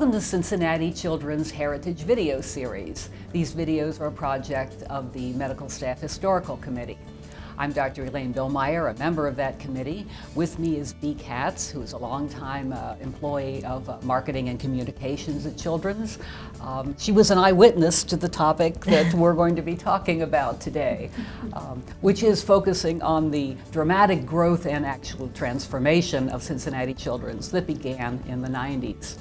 Welcome to Cincinnati Children's Heritage Video Series. These videos are a project of the Medical Staff Historical Committee. I'm Dr. Elaine Billmeyer, a member of that committee. With me is Bea Katz, who is a longtime employee of marketing and communications at Children's. She was an eyewitness to the topic that we're going to be talking about today, which is focusing on the dramatic growth and actual transformation of Cincinnati Children's that began in the 90s.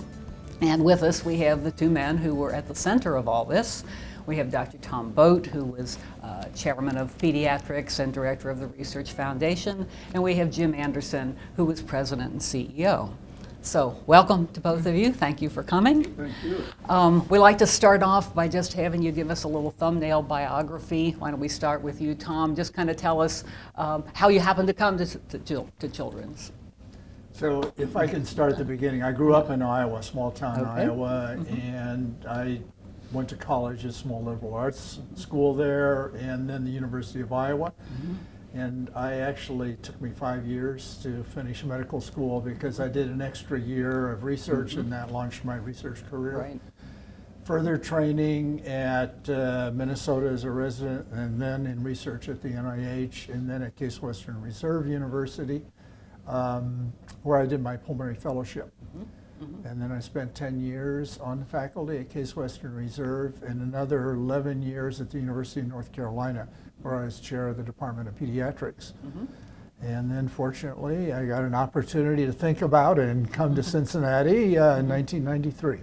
And with us, we have the two men who were at the center of all this. We have Dr. Tom Boat, who was chairman of Pediatrics and director of the Research Foundation, and we have Jim Anderson, who was president and CEO. So welcome to both of you. Thank you for coming. Thank you. We like to start off by just having you give us a little thumbnail biography. Why don't we start with you, Tom? Just kind of tell us how you happened to come to Children's. So if I can start at the beginning, I grew up in Iowa, small town Okay. Iowa, and I went to college at small liberal arts school there, and then the University of Iowa. And I actually took me 5 years to finish medical school because I did an extra year of research, and that launched my research career. Right. Further training at Minnesota as a resident, and then in research at the NIH, and then at Case Western Reserve University, where I did my pulmonary fellowship. And then I spent 10 years on the faculty at Case Western Reserve and another 11 years at the University of North Carolina, where I was chair of the Department of Pediatrics. And then fortunately, I got an opportunity to think about it and come to Cincinnati in 1993.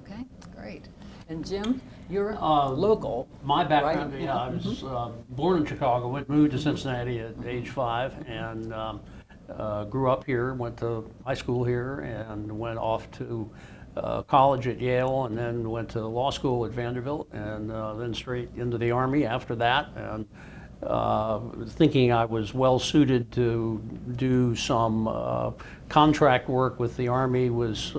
Okay, great. And Jim, you're local. My background, right? yeah, I was born in Chicago, moved to Cincinnati at age 5, and grew up here, went to high school here, and went off to college at Yale, and then went to law school at Vanderbilt, and then straight into the Army after that, and thinking I was well suited to do some contract work with the Army, was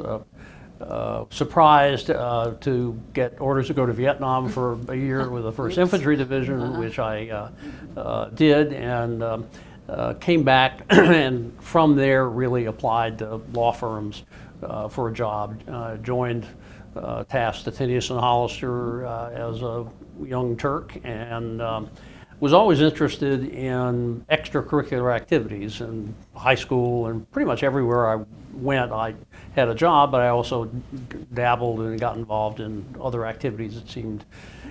surprised to get orders to go to Vietnam for a year with the 1st Infantry Division, which I did, and came back and from there really applied to law firms for a job. Joined Taft, Stettinius and Hollister as a young Turk, and was always interested in extracurricular activities in high school, and pretty much everywhere I went I had a job, but I also dabbled and got involved in other activities that seemed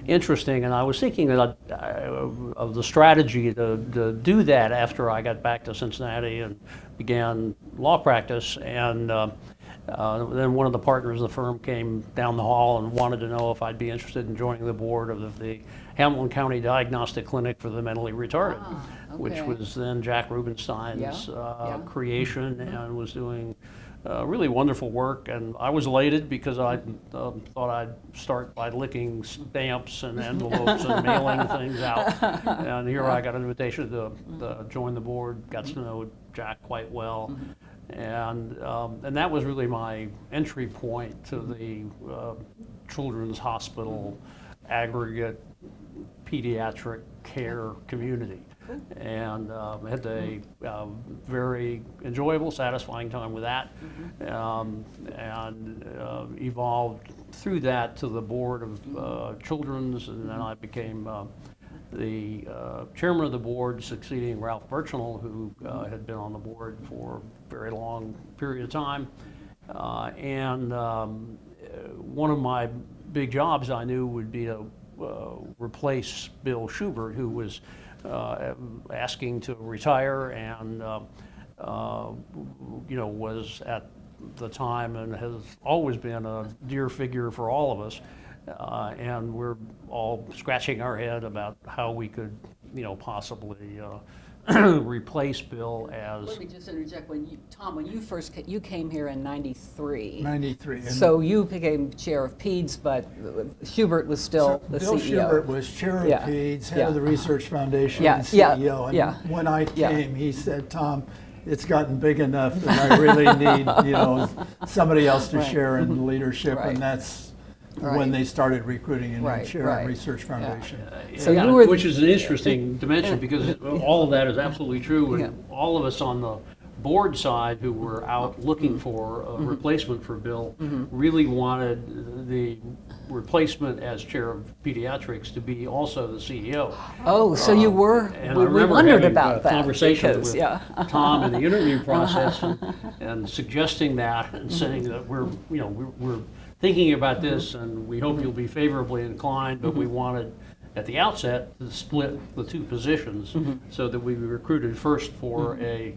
interesting, and I was thinking of the strategy to do that after I got back to Cincinnati and began law practice. And then one of the partners of the firm came down the hall and wanted to know if I'd be interested in joining the board of the Hamilton County Diagnostic Clinic for the Mentally Retarded, which was then Jack Rubenstein's creation, and was doing really wonderful work. And I was elated because I thought I'd start by licking stamps and envelopes and mailing things out. And here I got an invitation to join the board, got to know Jack quite well. And that was really my entry point to the Children's Hospital aggregate pediatric care community. And had a very enjoyable, satisfying time with that, and evolved through that to the board of Children's, and then I became the chairman of the board, succeeding Ralph Birchnell, who had been on the board for a very long period of time. And one of my big jobs I knew would be to replace Bill Schubert, who was asking to retire, and was at the time and has always been a dear figure for all of us. And we're all scratching our head about how we could, possibly replace Bill as. Let me just interject. Tom, when you came here in '93. '93. So you became chair of PEDS, but Schubert was still the Bill CEO. Schubert was chair of PEDS, head of the Research Foundation, and CEO. And when I came, he said, "Tom, it's gotten big enough that I really need, somebody else to share in leadership," and that's when they started recruiting and chair of Research Foundation. So you were, which is an interesting dimension, because all of that is absolutely true, and all of us on the board side, who were out looking for a replacement for Bill, really wanted the replacement as chair of pediatrics to be also the CEO. Oh, so you were, And we I remember wondered having about that. conversations because, with yeah. Tom in the interview process and suggesting that and saying that we're thinking about this and we hope you'll be favorably inclined, but we wanted at the outset to split the two positions so that we recruited first for a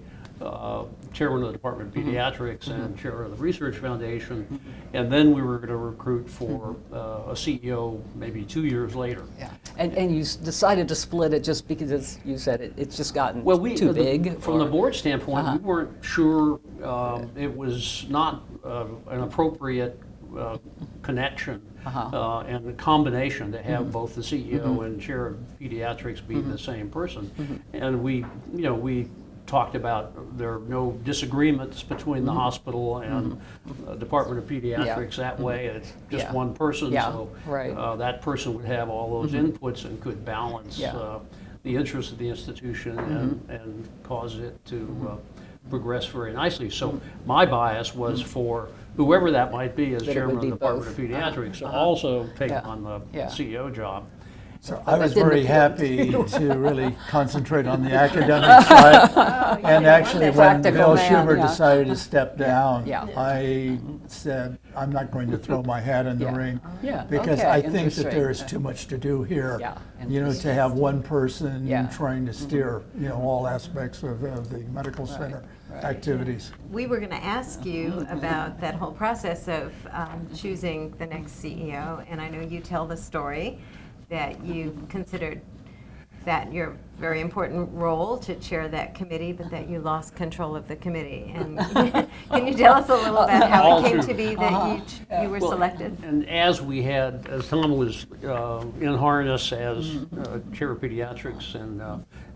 chairman of the Department of Pediatrics and chair of the Research Foundation, and then we were going to recruit for a CEO maybe 2 years later. Yeah. And you decided to split it just because, as you said, it's just gotten too the, big? From the board standpoint, we weren't sure it was not an appropriate connection and a combination to have both the CEO and chair of pediatrics be the same person. And we talked about there are no disagreements between the hospital and Department of Pediatrics that way. It's just one person, so that person would have all those inputs and could balance the interests of the institution and cause it to progress very nicely. So my bias was for whoever that might be as chairman of the Department of Pediatrics to also take on the CEO job. So I was very happy to really concentrate on the academic side. And actually, when Bill Schubert decided to step down, I said, I'm not going to throw my hat in the ring because I think that there is too much to do here. To have one person trying to steer, all aspects of the medical center activities. We were going to ask you about that whole process of choosing the next CEO, and I know you tell the story that you considered that your very important role to chair that committee, but that you lost control of the committee. And can you tell us a little about how it came to be that you were selected? And as Tom was in harness as chair of pediatrics and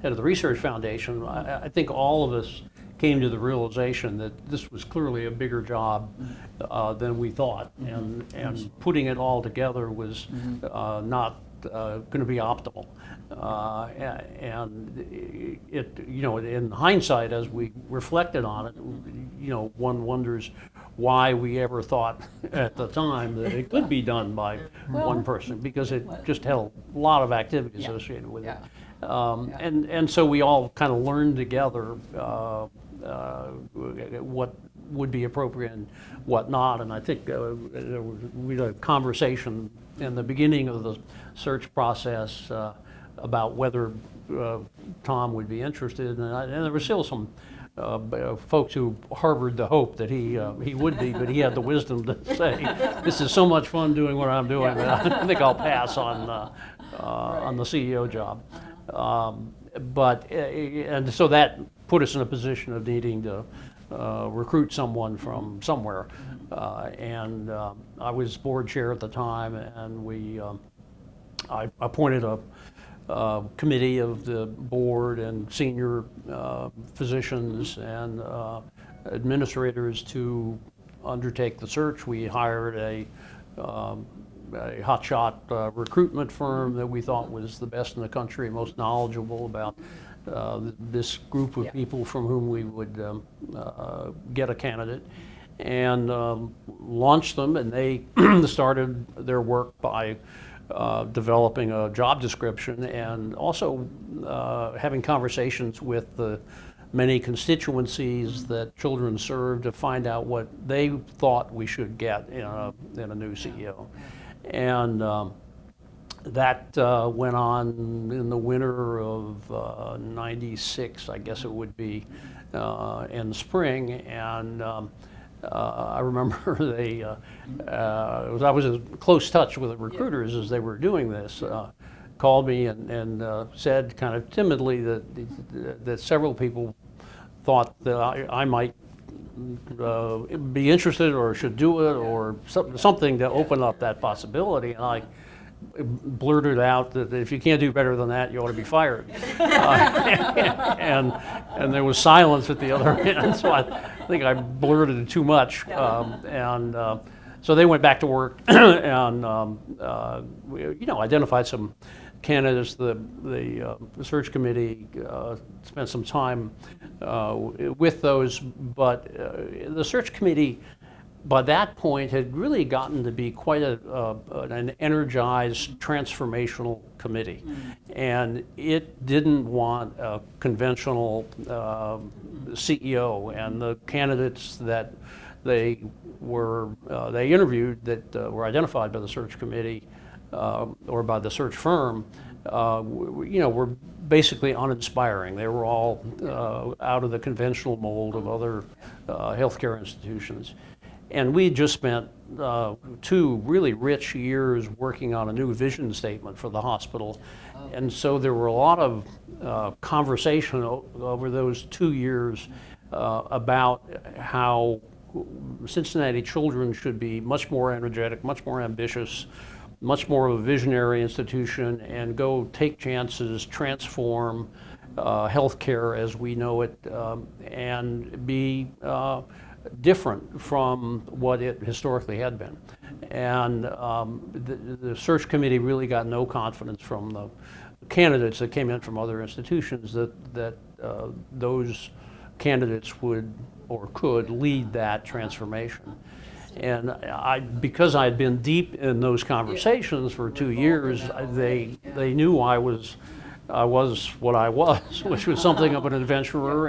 head of the Research Foundation, I think all of us came to the realization that this was clearly a bigger job than we thought, and putting it all together was not going to be optimal. And it, in hindsight, as we reflected on it, one wonders why we ever thought at the time that it could be done by one person, because it just had a lot of activity associated with it. And so we all kind of learned together what would be appropriate and what not. And I think we had a conversation in the beginning of the search process about whether Tom would be interested, and there were still some folks who harbored the hope that he would be, but he had the wisdom to say, "This is so much fun doing what I'm doing that I think I'll pass on the CEO job." And so that put us in a position of needing to recruit someone from somewhere. And I was board chair at the time, and I appointed a committee of the board and senior physicians and administrators to undertake the search. We hired a hotshot recruitment firm that we thought was the best in the country, most knowledgeable about this group of people from whom we would get a candidate, and launched them, and they started their work by developing a job description and also having conversations with the many constituencies that children serve to find out what they thought we should get in a new CEO. And that went on in the winter of '96, I guess it would be, in the spring. And I remember I was in close touch with the recruiters as they were doing this, called me and said kind of timidly that several people thought that I might be interested or should do it or something to open up that possibility. And I blurted out that if you can't do better than that, you ought to be fired. And there was silence at the other end, so I think I blurted too much. So they went back to work and identified some candidates, the search committee spent some time with those, but the search committee by that point had really gotten to be quite an energized transformational committee. And it didn't want a conventional CEO, and the candidates that they interviewed that were identified by the search committee or by the search firm, were basically uninspiring. They were all out of the conventional mold of other healthcare institutions. And we just spent 2 really rich years working on a new vision statement for the hospital. And so there were a lot of conversation over those 2 years about how Cincinnati Children should be much more energetic, much more ambitious, much more of a visionary institution, and go take chances, transform healthcare as we know it, and be different from what it historically had been. And the search committee really got no confidence from the candidates that came in from other institutions that those candidates would or could lead that transformation. And because I had been deep in those conversations for 2 years, they knew I was what I was, which was something of an adventurer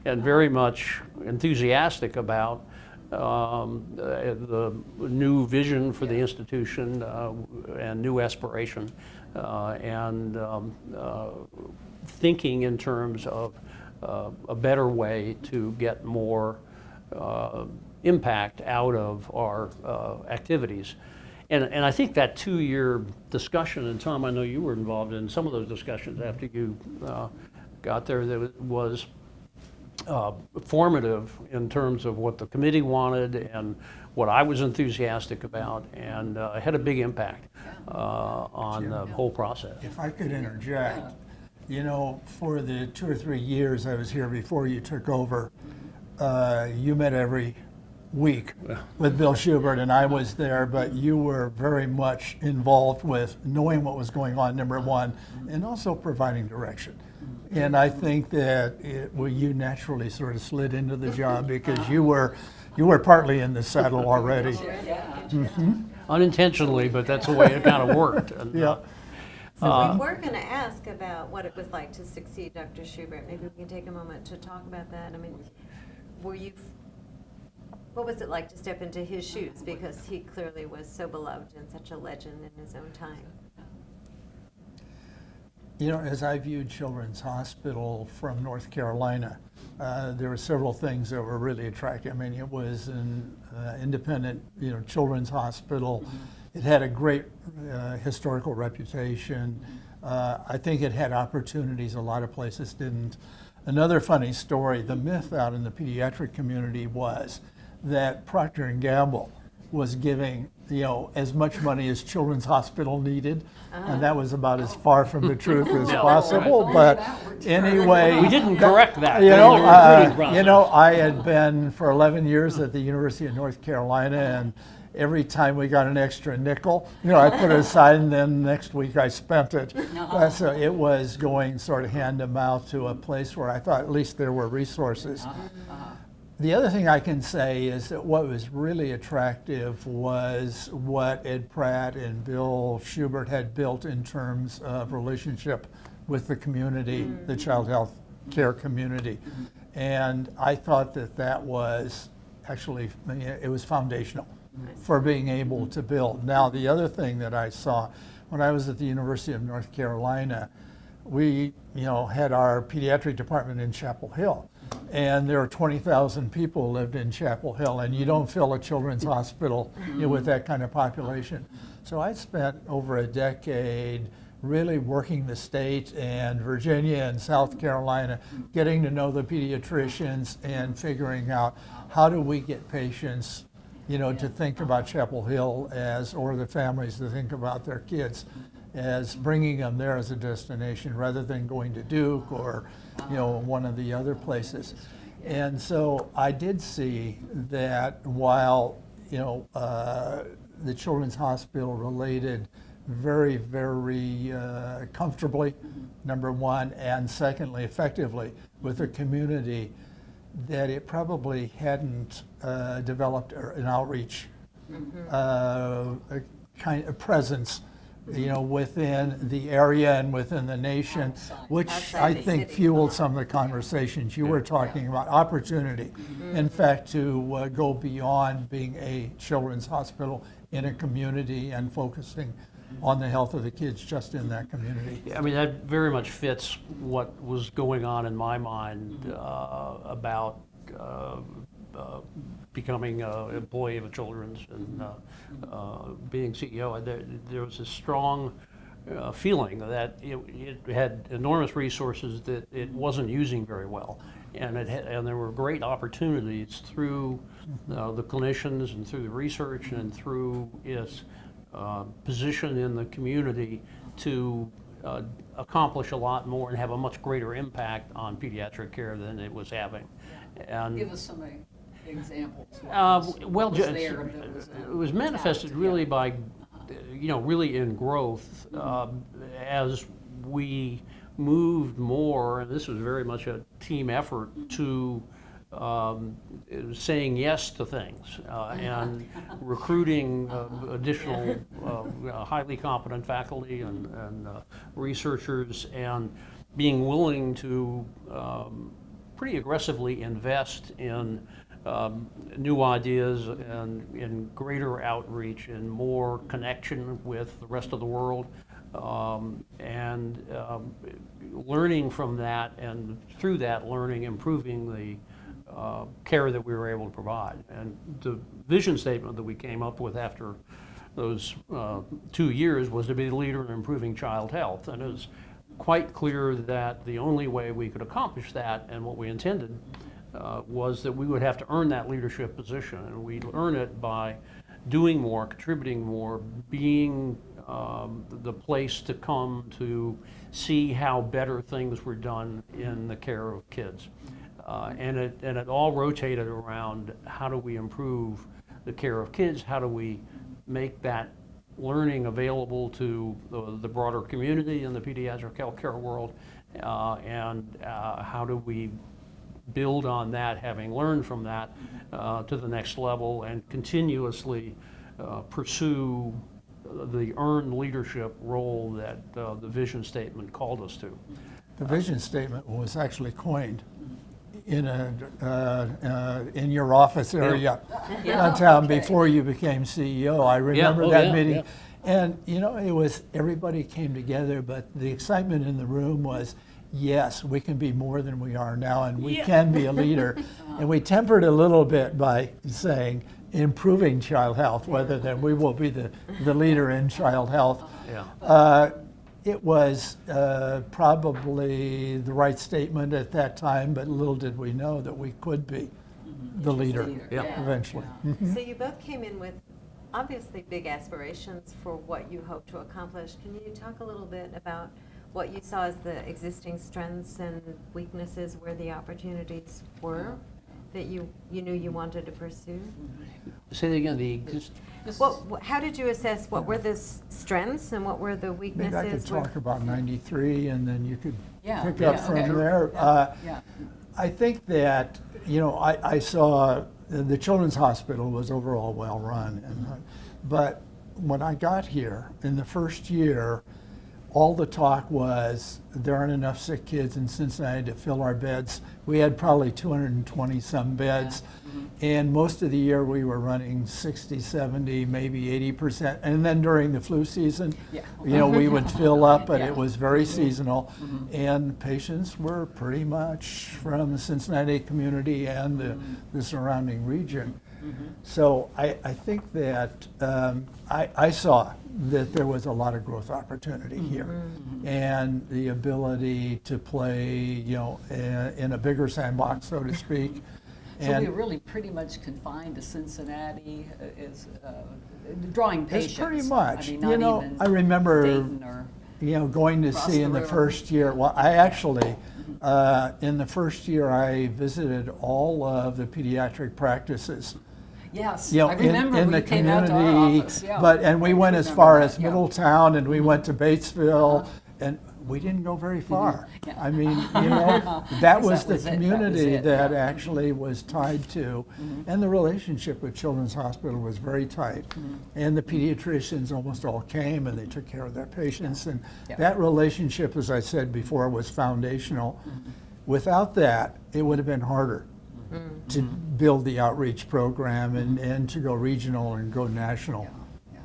and very much enthusiastic about the new vision for the institution and new aspiration, and thinking in terms of a better way to get more impact out of our activities. And I think that 2-year discussion, and Tom, I know you were involved in some of those discussions after you got there, that was formative in terms of what the committee wanted and what I was enthusiastic about, and had a big impact on the whole process. If I could interject, for the 2 or 3 years I was here before you took over, you met every week with Bill Schubert, and I was there, but you were very much involved with knowing what was going on, number one, and also providing direction. And I think that you naturally sort of slid into the job because you were partly in the saddle already. Mm-hmm. Unintentionally, but that's the way it kind of worked. And, yeah. So we were going to ask about what it was like to succeed Dr. Schubert. Maybe we can take a moment to talk about that. I mean, what was it like to step into his shoes? Because he clearly was so beloved and such a legend in his own time. As I viewed Children's Hospital from North Carolina, there were several things that were really attractive. I mean, it was an independent, children's hospital. It had a great historical reputation. I think it had opportunities a lot of places didn't. Another funny story, the myth out in the pediatric community was that Procter & Gamble was giving as much money as Children's Hospital needed, and that was about as far from the truth as possible. But anyway, we didn't correct that. I had been for 11 years at the University of North Carolina, and every time we got an extra nickel, I put it aside, and then next week I spent it. So it was going sort of hand to mouth to a place where I thought at least there were resources. The other thing I can say is that what was really attractive was what Ed Pratt and Bill Schubert had built in terms of relationship with the community, the child health care community. And I thought that was actually, it was foundational for being able to build. Now, the other thing that I saw when I was at the University of North Carolina, we had our pediatric department in Chapel Hill. And there are 20,000 people who lived in Chapel Hill, and you don't fill a children's hospital with that kind of population. So I spent over a decade really working the state and Virginia and South Carolina, getting to know the pediatricians and figuring out how do we get patients to think about Chapel Hill or the families to think about their kids as bringing them there as a destination rather than going to Duke or one of the other places. And so I did see that while the Children's Hospital related very, very comfortably, number one, and secondly, effectively with a community that it probably hadn't developed an outreach a kind of presence, within the area and within the nation, which Outside I the think city. fueled some of the conversations you were talking about, opportunity. In fact, to go beyond being a children's hospital in a community and focusing on the health of the kids just in that community. Yeah, I mean, that very much fits what was going on in my mind about becoming an employee of a children's and being CEO. There was a strong feeling that it had enormous resources that it wasn't using very well. And there were great opportunities through the clinicians and through the research and through its position in the community to accomplish a lot more and have a much greater impact on pediatric care than it was having. And Give us some examples. well, It was manifested really by, really in growth as we moved more, and this was very much a team effort, to saying yes to things and recruiting additional highly competent faculty and researchers, and being willing to pretty aggressively invest in new ideas and in greater outreach and more connection with the rest of the world, and learning from that, and through that learning, improving the care that we were able to provide. And the vision statement that we came up with after those 2 years was to be the leader in improving child health. And it was quite clear that the only way we could accomplish that, and what we intended, was that we would have to earn that leadership position. And we'd earn it by doing more, contributing more, being the place to come to see how better things were done in the care of kids. And it all rotated around how do we improve the care of kids, how do we make that learning available to the broader community in the pediatric healthcare world, and how do we build on that, having learned from that, to the next level, and continuously pursue the earned leadership role that the vision statement called us to. The vision statement was actually coined in your office area downtown before you became CEO. I remember that meeting. Yeah. And it was, everybody came together, but the excitement in the room was, yes, we can be more than we are now, and we can be a leader. And we tempered a little bit by saying improving child health, rather than we will be the leader in child health. It was probably the right statement at that time, but little did we know that we could be the leader eventually. So you both came in with obviously big aspirations for what you hope to accomplish. Can you talk a little bit about what you saw as the existing strengths and weaknesses, where the opportunities were that you knew you wanted to pursue? Say that again. How did you assess what were the strengths and what were the weaknesses? Maybe I could talk about 93, and then you could pick up from okay. there. I think that, I saw the Children's Hospital was overall well run, but when I got here in the first year, all the talk was there aren't enough sick kids in Cincinnati to fill our beds. We had probably 220 some beds, and most of the year we were running 60, 70, maybe 80%. And then during the flu season, we would fill up, but it was very seasonal. And patients were pretty much from the Cincinnati community and the surrounding region. So I think that I saw that there was a lot of growth opportunity here, and the ability to play, in a bigger sandbox, so to speak. So we're really pretty much confined to Cincinnati, is drawing patients. It's pretty much. I mean, not even I remember, Dayton or going to see in the first year. Well, I actually, in the first year, I visited all of the pediatric practices. Yes, you know, I remember in when the you came out community. to our office. Yeah. And we I went as remember far that, as yeah. Middletown, and we went to Batesville, and we didn't go very far. Yeah. I mean, you know, that was the was it. That was community it, that yeah. actually was tied to, and the relationship with Children's Hospital was very tight. And the pediatricians almost all came, and they took care of their patients, and Yeah. that relationship, as I said before, was foundational. Without that, it would have been harder to build the outreach program and to go regional and go national. Yeah.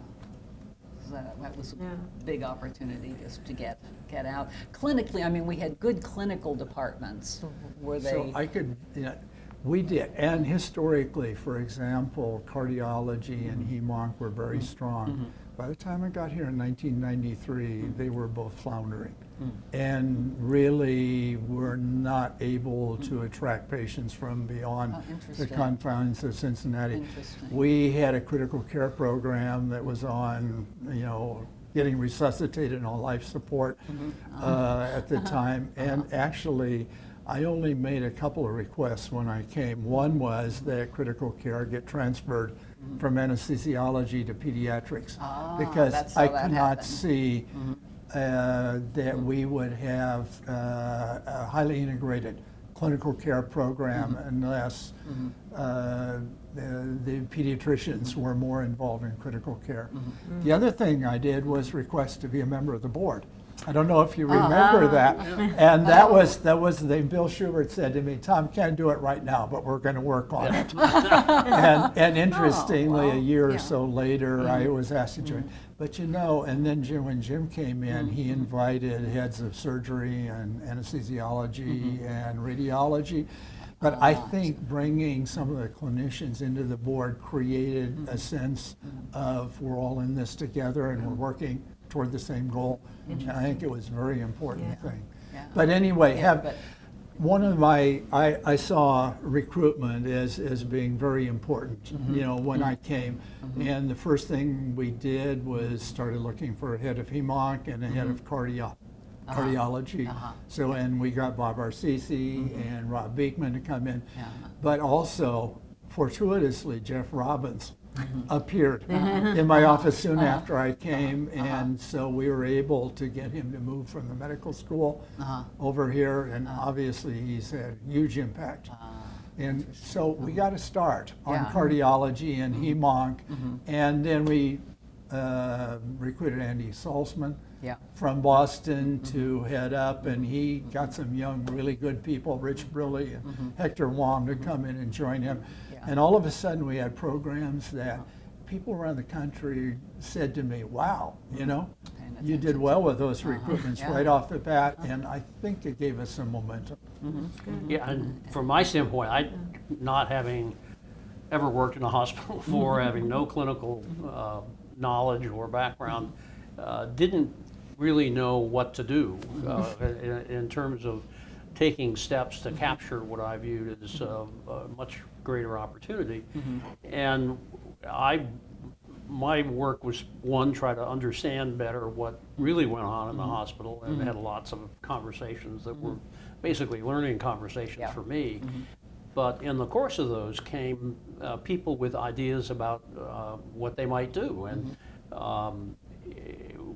So that was Yeah. a big opportunity just to get out. Clinically, I mean, we had good clinical departments. Were they? So I could, we did, and historically, for example, cardiology and hemonc were very strong. By the time I got here in 1993, they were both floundering, and really were not able to attract patients from beyond Oh, the interesting. confines of Cincinnati. Interesting. We had a critical care program that was on, getting resuscitated and on life support at the time, and actually, I only made a couple of requests when I came. One was that critical care get transferred from anesthesiology to pediatrics, because that's how I that could not happened. see that we would have a highly integrated clinical care program unless the pediatricians were more involved in critical care. The other thing I did was request to be a member of the board. I don't know if you remember that. And that was the thing Bill Schubert said to me, Tom, can't do it right now, but we're going to work on it. and interestingly, well, a year or yeah. so later, I was asked to join. But and then when Jim came in, he invited heads of surgery and anesthesiology and radiology. But I think bringing some of the clinicians into the board created a sense of we're all in this together and we're working toward the same goal. And I think it was a very important thing. Yeah. But anyway, but- one of I saw recruitment as being very important, when I came. And the first thing we did was started looking for a head of hemonc and a head of cardiology. So, and we got Bob Arcisi and Rob Beekman to come in. But also, fortuitously, Jeff Robbins appeared in my office soon after I came, and so we were able to get him to move from the medical school over here, and obviously he's had huge impact. And so we got to start on cardiology and hemonc, and then we recruited Andy Salzman from Boston to head up, and he got some young, really good people, Rich Briley and Hector Wong, to come in and join him. And all of a sudden we had programs that people around the country said to me, wow, you did well with those recruitments right off the bat, and I think it gave us some momentum. Yeah, and from my standpoint, not having ever worked in a hospital before, having no clinical knowledge or background, didn't really know what to do in terms of taking steps to capture what I viewed as a much greater opportunity. And my work was, one, try to understand better what really went on in the hospital, and had lots of conversations that were basically learning conversations for me. But in the course of those came people with ideas about what they might do. And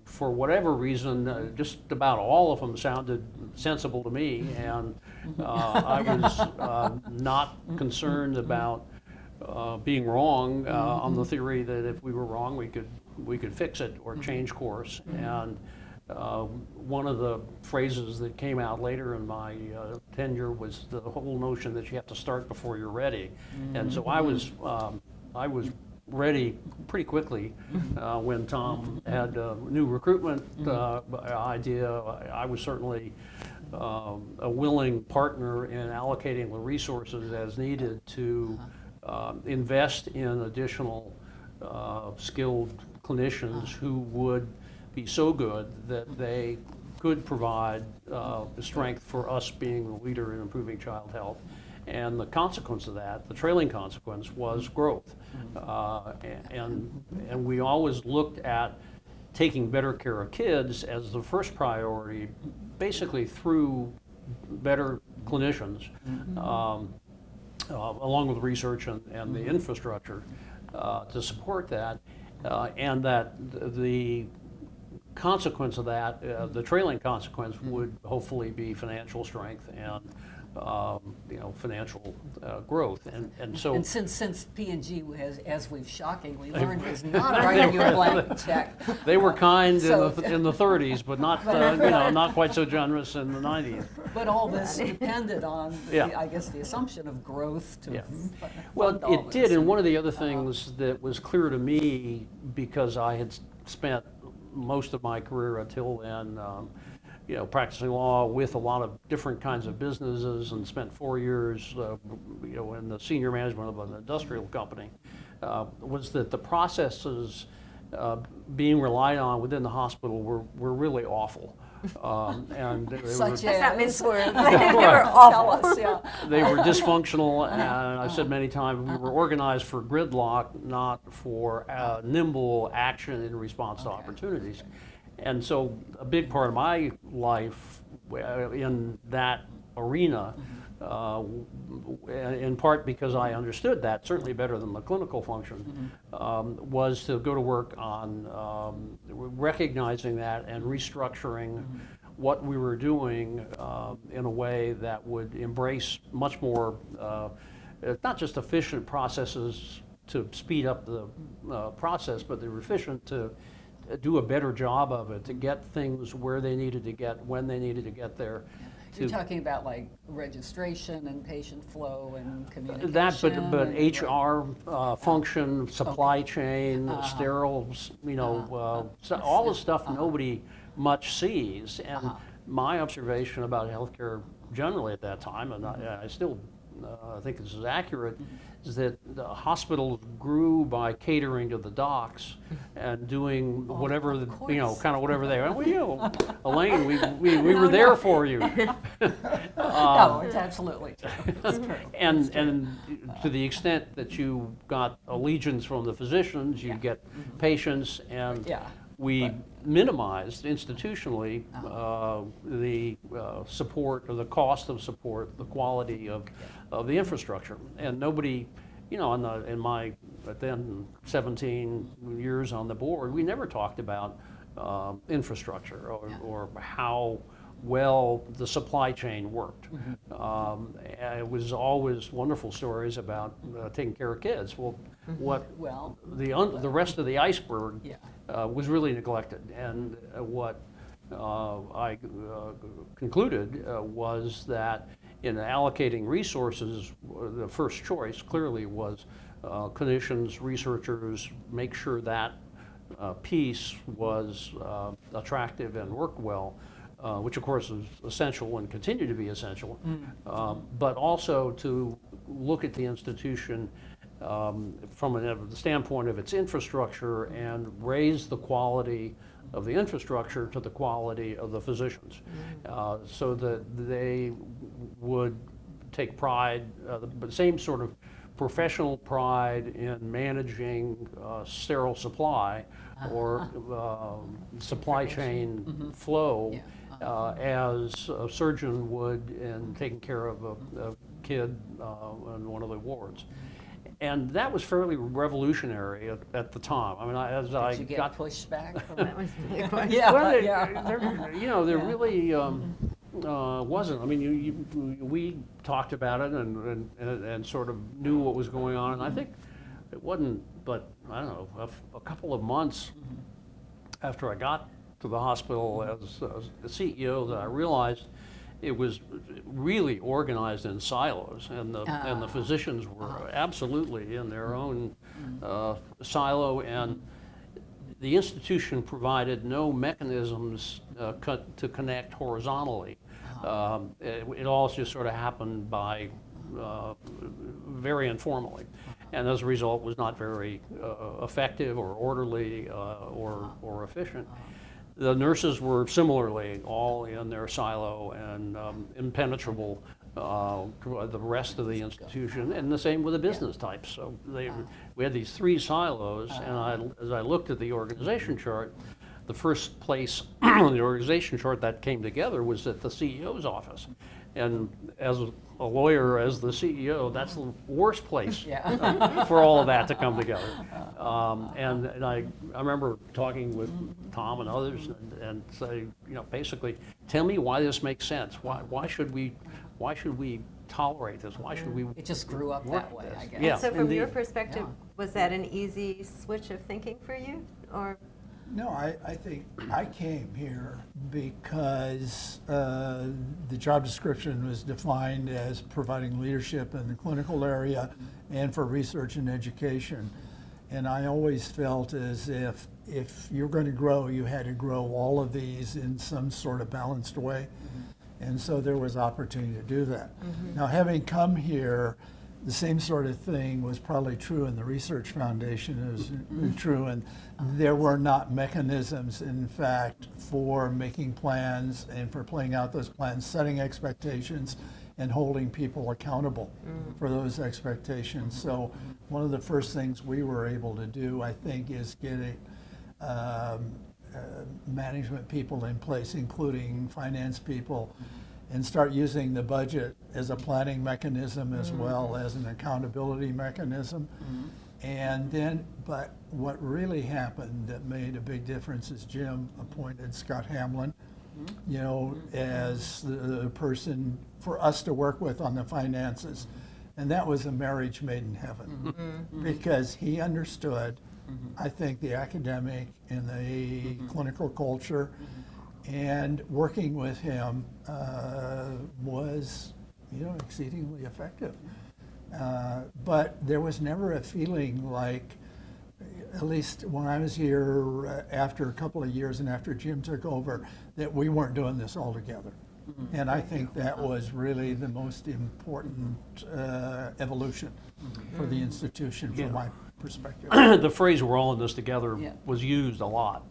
for whatever reason, just about all of them sounded sensible to me, and I was not concerned about being wrong on the theory that if we were wrong, we could fix it or change course. And one of the phrases that came out later in my tenure was the whole notion that you have to start before you're ready. And so I was ready pretty quickly when Tom had a new recruitment idea. I was certainly a willing partner in allocating the resources as needed to invest in additional skilled clinicians who would be so good that they could provide the strength for us being the leader in improving child health. And the consequence of that, the trailing consequence, was growth. And we always looked at taking better care of kids as the first priority, basically through better clinicians. along with research and the infrastructure to support that, and that the consequence of that, the trailing consequence, would hopefully be financial strength and financial growth, and so. And since P&G has, as we've shockingly learned, is not writing you a blank check. They were kind So- in the 30s, but not not quite so generous in the 90s. But all this depended on, Yeah. I guess, the assumption of growth to Yeah. fund Well, all it did, this. and one of the other things that was clear to me, because I had spent most of my career until then, practicing law with a lot of different kinds of businesses, and spent 4 years, in the senior management of an industrial company, was that the processes being relied on within the hospital were really awful. And they Such were, That's not as- mince words. Right. They were Tell awful. us, yeah. they were dysfunctional, and I've said many times, we were organized for gridlock, not for nimble action in response to Okay. opportunities. And so a big part of my life in that arena, in part because I understood that, certainly better than the clinical function, was to go to work on recognizing that and restructuring what we were doing in a way that would embrace much more, not just efficient processes to speed up the process, but they were efficient to do a better job of it, to get things where they needed to get, when they needed to get there. You're talking about like registration and patient flow and communication. That, but and- HR function, supply chain, steriles, so all the stuff nobody much sees. And my observation about healthcare generally at that time, and I still think this is accurate, is that the hospitals grew by catering to the docs and doing whatever, kind of whatever they were. Well, Elaine, we were there for you. No, it's absolutely true. It's true. And to the extent that you got allegiance from the physicians, you get patients, and Yeah. we minimized institutionally the support, or the cost of support, the quality of the infrastructure. And nobody, in my then 17 years on the board, we never talked about infrastructure or how well the supply chain worked. And it was always wonderful stories about taking care of kids. Well, the rest of the iceberg was really neglected, and what I concluded was that in allocating resources, the first choice clearly was clinicians, researchers, make sure that piece was attractive and worked well, which of course is essential and continue to be essential, but also to look at the institution from the standpoint of its infrastructure and raise the quality of the infrastructure to the quality of the physicians, so that they would take pride, the same sort of professional pride in managing sterile supply or supply chain flow as a surgeon would in taking care of a kid in one of the wards. And that was fairly revolutionary at the time. I mean, Did you get pushback from That was the question. Yeah, well, yeah. there really wasn't. I mean, we talked about it and sort of knew what was going on, and I think it wasn't, but I don't know, a couple of months after I got to the hospital as the CEO that I realized it was really organized in silos, and the physicians were absolutely in their own silo, and the institution provided no mechanisms to connect horizontally. It all just sort of happened by very informally, and as a result was not very effective or orderly or efficient. The nurses were similarly all in their silo and impenetrable to the rest of the institution, and the same with the business types. So we had these three silos, and as I looked at the organization chart, the first place on the organization chart that came together was at the CEO's office. And as a lawyer as the CEO, that's the worst place Yeah. for all of that to come together. And I remember talking with Tom and others and say, you know, basically, tell me why this makes sense. Why should we tolerate this? Why should we? It just grew up that way, I guess. Yeah. So from indeed. your perspective, Yeah. was that an easy switch of thinking for you, or? No, I think I came here because the job description was defined as providing leadership in the clinical area and for research and education. And I always felt as if you're going to grow, you had to grow all of these in some sort of balanced way. And so there was opportunity to do that. Now, having come here, the same sort of thing was probably true in the Research Foundation. It was true, and there were not mechanisms, in fact, for making plans and for playing out those plans, setting expectations, and holding people accountable for those expectations. So one of the first things we were able to do, I think, is get management people in place, including finance people, and start using the budget as a planning mechanism as well as an accountability mechanism. And then, but what really happened that made a big difference is Jim appointed Scott Hamlin, you know, as the person for us to work with on the finances. And that was a marriage made in heaven because he understood, I think, the academic and the clinical culture, and working with him was, you know, exceedingly effective. But there was never a feeling like, at least when I was here after a couple of years and after Jim took over, that we weren't doing this all together. And I think that was really the most important evolution for the institution from my perspective. The phrase "we're all in this together" Yeah. was used a lot,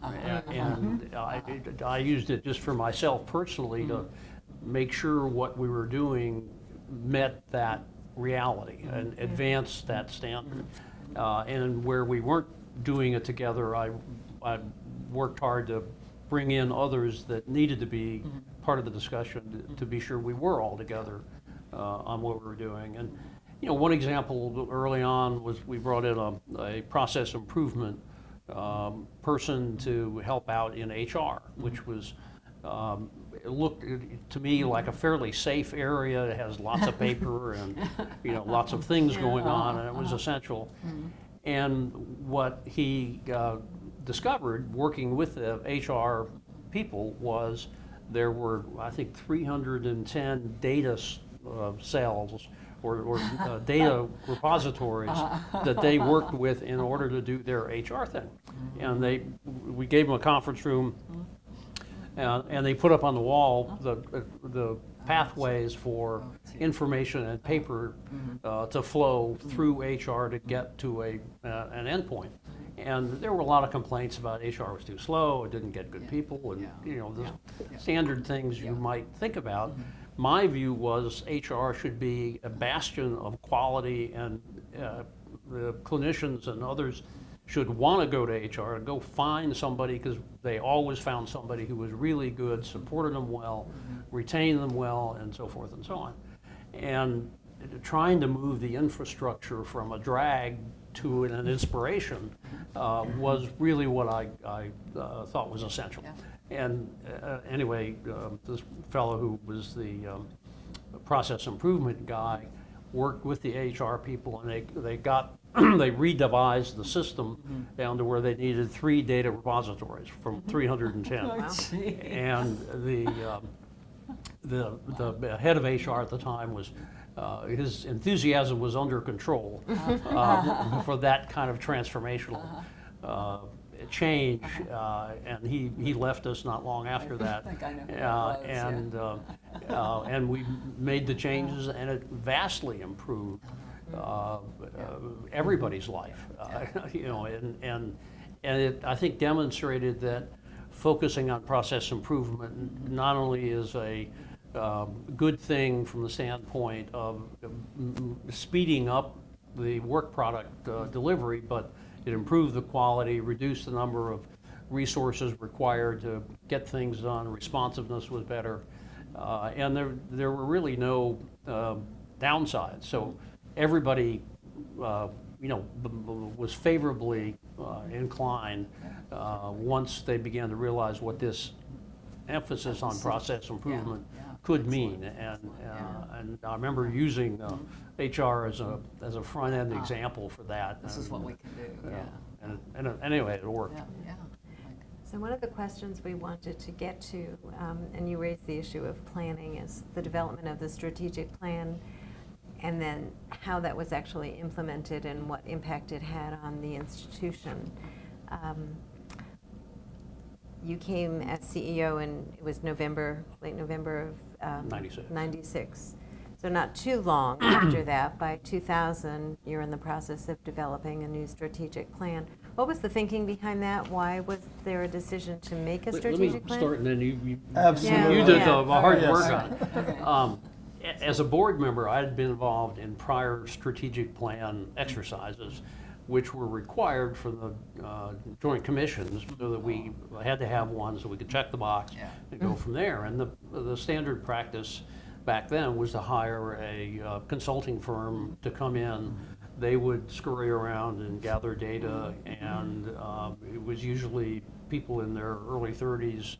and I used it just for myself personally to make sure what we were doing met that reality and advanced that standard. And where we weren't doing it together, I worked hard to bring in others that needed to be part of the discussion to be sure we were all together on what we were doing. And you know, one example early on was we brought in a process improvement person to help out in HR, which was, it looked to me like a fairly safe area. It has lots of paper and, you know, lots of things going on, and it was essential. And what he discovered working with the HR people was there were, I think, 310 data cells or data repositories that they worked with in order to do their HR thing. And we gave them a conference room, and they put up on the wall the pathways for information and paper to flow through HR to get to an endpoint. And there were a lot of complaints about HR was too slow, it didn't get good people, and you know, the standard things you might think about. My view was HR should be a bastion of quality, and the clinicians and others should want to go to HR and go find somebody, because they always found somebody who was really good, supported them well, retained them well, and so forth and so on. And trying to move the infrastructure from a drag to an inspiration was really what I thought was essential. And anyway, this fellow who was the process improvement guy worked with the HR people, and they got they redevised the system down to where they needed 3 data repositories from 310. And the head of HR at the time was his enthusiasm was under control for that kind of transformational change, and he left us not long after that. I think I know who that was, And we made the changes, and it vastly improved everybody's life. You know, and it, I think, demonstrated that focusing on process improvement not only is a good thing from the standpoint of speeding up the work product delivery, but it improved the quality, reduced the number of resources required to get things done, responsiveness was better, and there were really no downside. So everybody, was favorably inclined once they began to realize what this emphasis on process improvement could mean. And I remember using HR as a front end example for that. This is what we can do. And anyway, it worked. Yeah. So one of the questions we wanted to get to, and you raised the issue of planning, is the development of the strategic plan, and then how that was actually implemented and what impact it had on the institution. You came as CEO and it was late November of 96. So not too long after that, by 2000, you're in the process of developing a new strategic plan. What was the thinking behind that? Why was there a decision to make a strategic plan? Let me start, and then you Absolutely. you did Yeah. the hard Yes. work on it. As a board member, I had been involved in prior strategic plan exercises, which were required for the joint commissions, so that we had to have one so we could check the box and go from there. And the standard practice back then was to hire a consulting firm to come in. They would scurry around and gather data, and it was usually people in their early 30s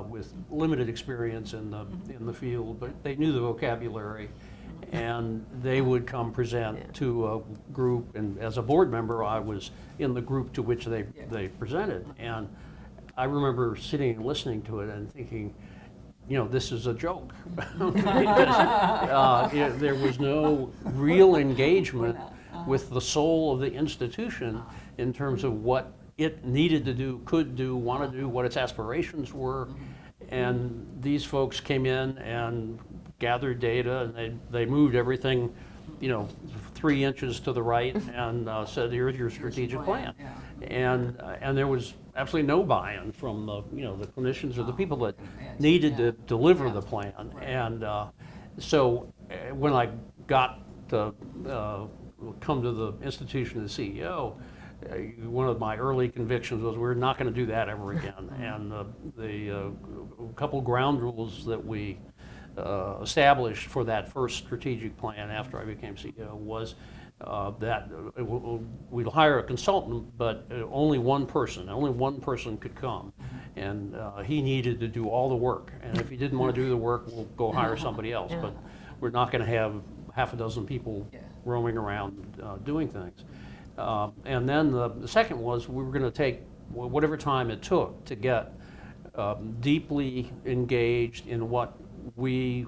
with limited experience in the field, but they knew the vocabulary, and they would come present to a group. And as a board member, I was in the group to which they presented, and I remember sitting and listening to it and thinking, this is a joke. Because, there was no real engagement with the soul of the institution in terms of what it needed to do, could do, want to do, what its aspirations were. And these folks came in and gathered data, and they moved everything, 3 inches to the right, and said, "Here's your strategic plan." And there was absolutely no buy-in from the clinicians or the people that needed to deliver the plan. And so when I got to come to the institution as CEO, one of my early convictions was we're not going to do that ever again. And the couple ground rules that we established for that first strategic plan after I became CEO was that we'd hire a consultant, but only one person could come, and he needed to do all the work. And if he didn't want to do the work, we'll go hire somebody else. But we're not going to have half a dozen people roaming around doing things. And then the second was we were going to take whatever time it took to get deeply engaged in what we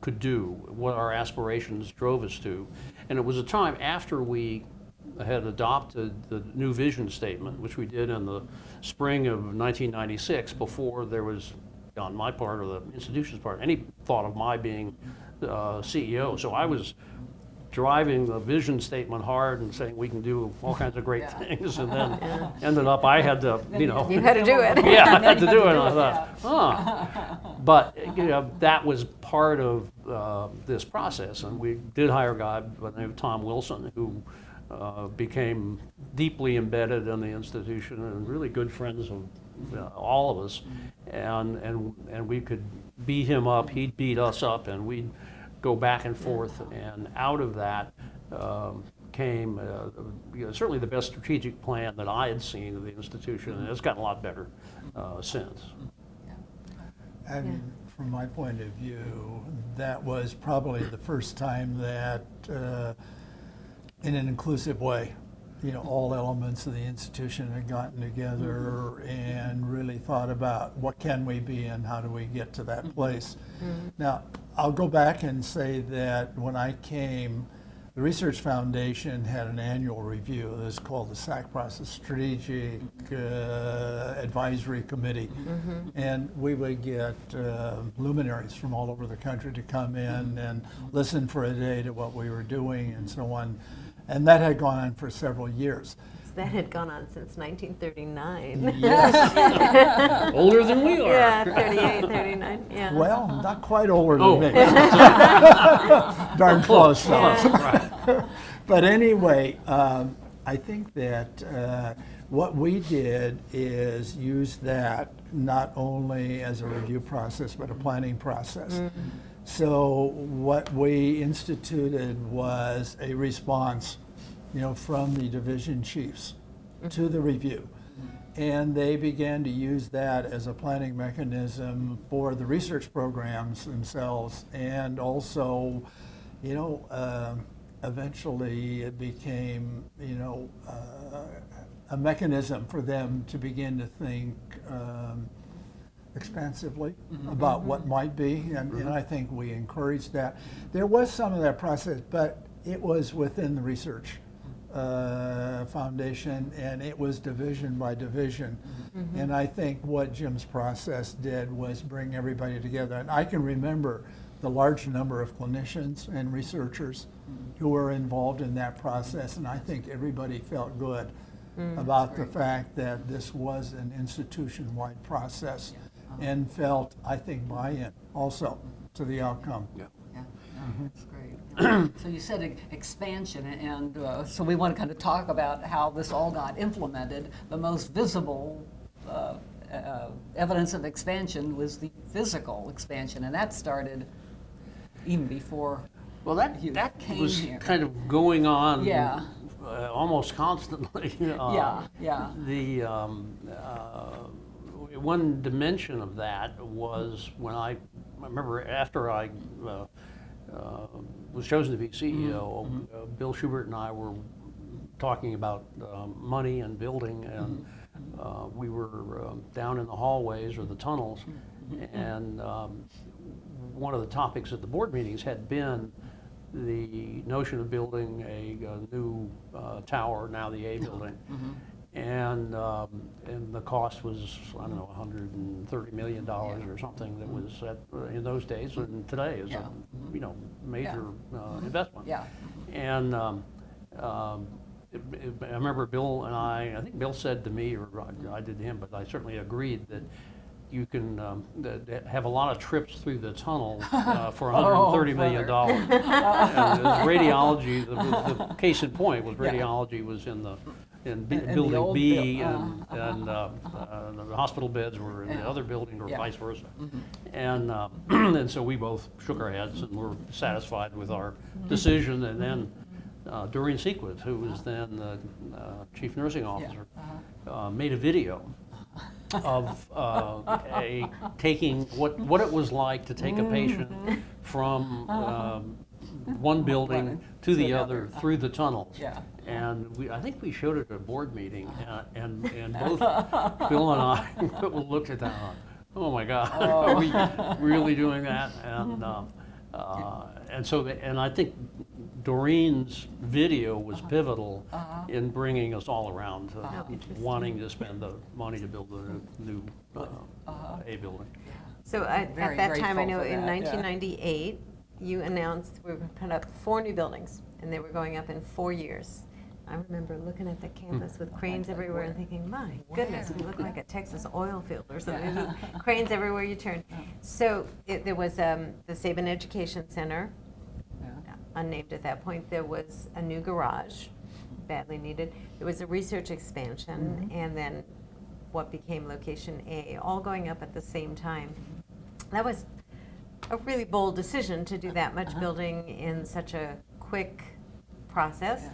could do, what our aspirations drove us to. And it was a time after we had adopted the new vision statement, which we did in the spring of 1996, before there was, on my part or the institution's part, any thought of my being CEO. So I was driving the vision statement hard and saying we can do all kinds of great things, and then ended up I had to, You had to do it. yeah, I had to do it. And I thought, But that was part of this process, and we did hire a guy by the name of Tom Wilson, who became deeply embedded in the institution and really good friends of all of us, and we could beat him up, he'd beat us up, and we'd go back and forth, and out of that came certainly the best strategic plan that I had seen of the institution, and it's gotten a lot better since. And from my point of view, that was probably the first time that, in an inclusive way, all elements of the institution had gotten together and really thought about what can we be and how do we get to that place. Now, I'll go back and say that when I came, the Research Foundation had an annual review. It was called the SAC process, Strategic Advisory Committee. And we would get luminaries from all over the country to come in and listen for a day to what we were doing and so on. And that had gone on for several years. That had gone on since 1939. Yes. Older than we are. Yeah, 38, 39, yeah. Well, not quite older than me. Darn close. But anyway, I think that what we did is use that not only as a review process, but a planning process. So what we instituted was a response, from the division chiefs to the review. And they began to use that as a planning mechanism for the research programs themselves. And also, eventually it became, a mechanism for them to begin to think expansively about what might be. And I think we encouraged that. There was some of that process, but it was within the research foundation, and it was division by division. And I think what Jim's process did was bring everybody together. And I can remember the large number of clinicians and researchers who were involved in that process, and I think everybody felt good about the fact that this was an institution-wide process, and felt, I think, buy-in also to the outcome. That's great. So you said expansion, and so we want to kind of talk about how this all got implemented. The most visible evidence of expansion was the physical expansion, and that started even before. Well, that came was here. kind of going on Yeah. Almost constantly. The one dimension of that was when I remember after I was chosen to be CEO, Bill Schubert and I were talking about money and building, and we were down in the hallways or the tunnels, and one of the topics at the board meetings had been the notion of building a new tower, now the A building, and the cost was, I don't know, $130 million or something. That was in those days, and today is a major investment. And I remember Bill and I think Bill said to me, or I did to him, but I certainly agreed that you can have a lot of trips through the tunnel for $130 million. And radiology, the case in point was radiology was in building B, and the hospital beds were in the other building, or vice versa. And and so we both shook our heads and were satisfied with our decision. And then Doreen Sequith, who was then the chief nursing officer, made a video of taking what it was like to take a patient from one building to the other through the tunnels. And I think we showed it at a board meeting, and both Bill and I looked at that. Oh my God, are we really doing that? And so I think Doreen's video was pivotal in bringing us all around to wanting to spend the money to build a new A building. So at that time, I know in 1998, you announced we were going to put up 4 new buildings, and they were going up in 4 years. I remember looking at the campus with cranes everywhere and thinking, my goodness, we look like a Texas oil field or something. Just cranes everywhere you turn. So there was the Sabin Education Center, unnamed at that point. There was a new garage, badly needed. There was a research expansion, and then what became Location A, all going up at the same time. That was a really bold decision to do that much building in such a quick process.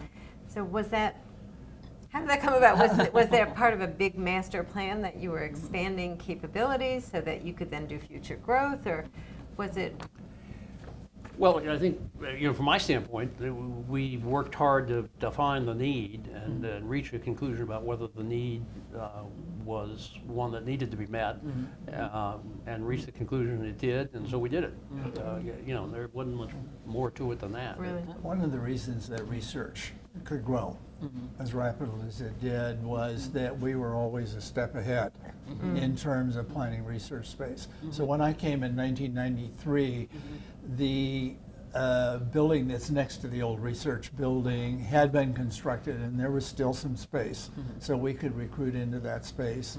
So how did that come about? Was there part of a big master plan that you were expanding capabilities so that you could then do future growth, or was it? Well, I think, from my standpoint, we worked hard to define the need and reach a conclusion about whether the need was one that needed to be met, and reach the conclusion it did, and so we did it. There wasn't much more to it than that. Really? One of the reasons that research could grow as rapidly as it did was that we were always a step ahead in terms of planning research space. So when I came in 1993, the building that's next to the old research building had been constructed, and there was still some space, so we could recruit into that space.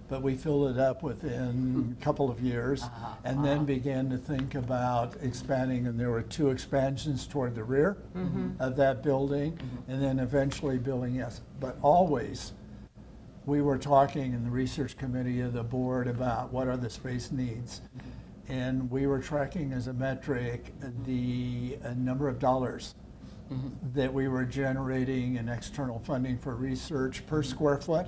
But we filled it up within a couple of years, and then began to think about expanding, and there were 2 expansions toward the rear of that building, and then eventually building S. But always, we were talking in the research committee of the board about what are the space needs. and we were tracking as a metric the number of dollars that we were generating in external funding for research per square foot.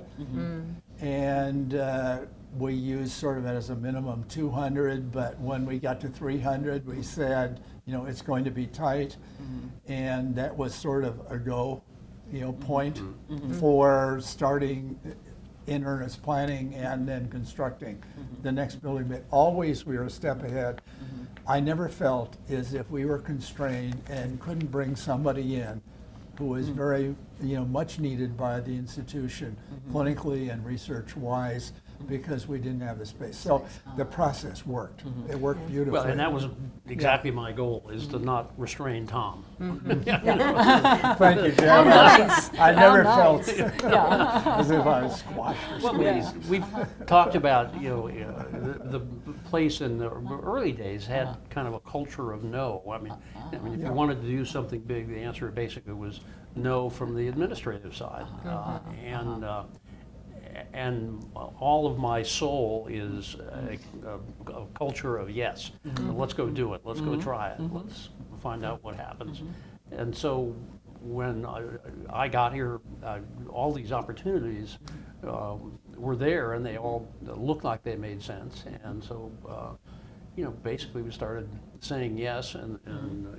And we used sort of as a minimum 200, but when we got to 300, we said, you know, it's going to be tight. And that was sort of a go, you know, point for starting in earnest planning and then constructing the next building. But always we were a step ahead. I never felt as if we were constrained and couldn't bring somebody in who was very, you know, much needed by the institution, clinically and research-wise, because we didn't have the space. So the process worked. It worked beautifully. Well, and that was exactly my goal, is to not restrain Tom. Thank you, Jim. How nice. I never How felt nice. as if I was squashed or Well, squeezed. we've talked about, you know, the place in the early days had kind of a culture of no. I mean, if you wanted to do something big, the answer basically was no from the administrative side. And all of my soul is a culture of yes. Let's go do it. Let's go try it. Let's find out what happens. And so when I got here, all these opportunities were there, and they all looked like they made sense. And so, you know, basically we started saying yes, and